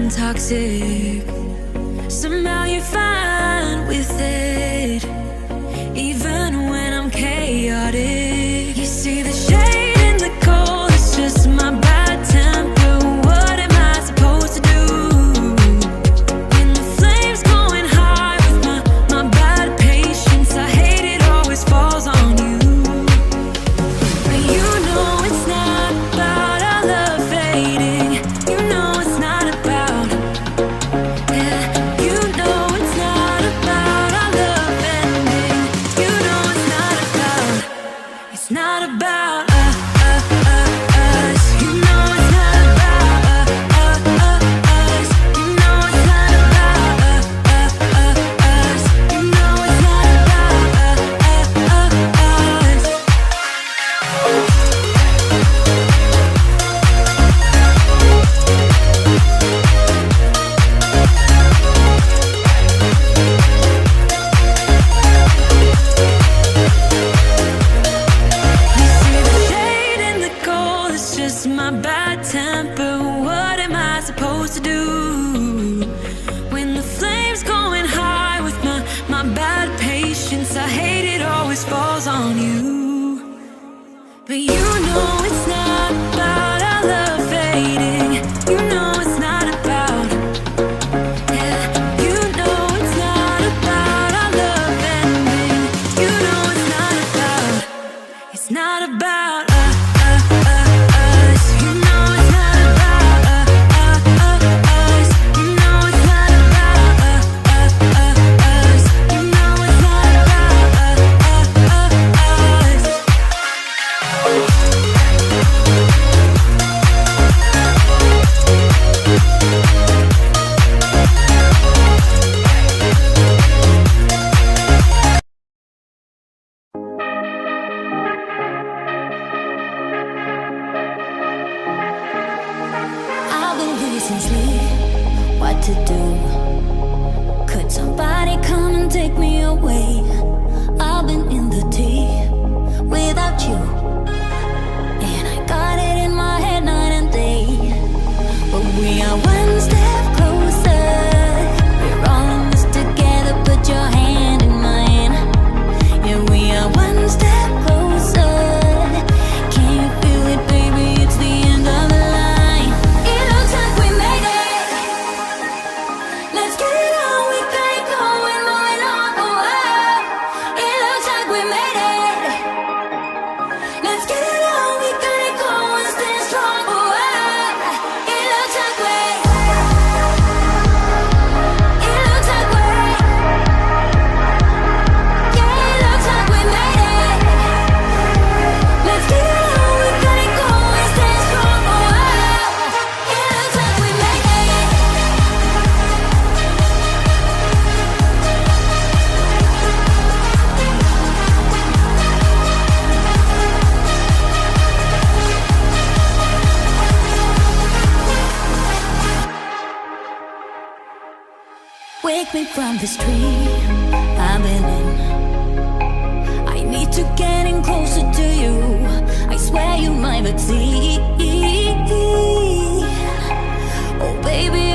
I'm toxic. Somehow you're fine with it, even when I'm chaotic. You see the shade in the cold, it's just my bad temper. What am I supposed to do when the flames going high with my bad patience? I hate it always falls on you. But you know it's not about our love fading. You know it's not about, yeah. You know it's not about our love ending. You know it's not about, it's not about us. You know it's not about us. You know it's not about us. You know it's not about us. You see the shade in the cold, it's just my bad temper. What am I supposed to do when the flames going high with my bad patience? I hate it always falls on you. But you know it's not about our love fading. You know it's not about, yeah. You know it's not about our love ending. You know it's not about, it's not about us. You know it's not about us. You know it's not about us. You know it's not about us. I've been losing sleep, what to do? Could somebody come and take me away? I've been in the deep without you, and I got it in my head night and day. But we are one step closer. We're all in this together. Put your hand in mine. Yeah, we are one step closer. Can you feel it, baby? It's the end of the line. It looks like we made it. Let's get it on. We got it going, moving on. Oh, it looks like we made it. Let's get it on. We got it going, stay strong. Oh, it looks like we. It looks like we. Yeah, it looks like we made it. Let's get it on. We got it going, stay strong. Oh, it looks like we made it. Wake me from this dream I've been in. I need to get in closer to you. I swear you might succeed. Oh baby,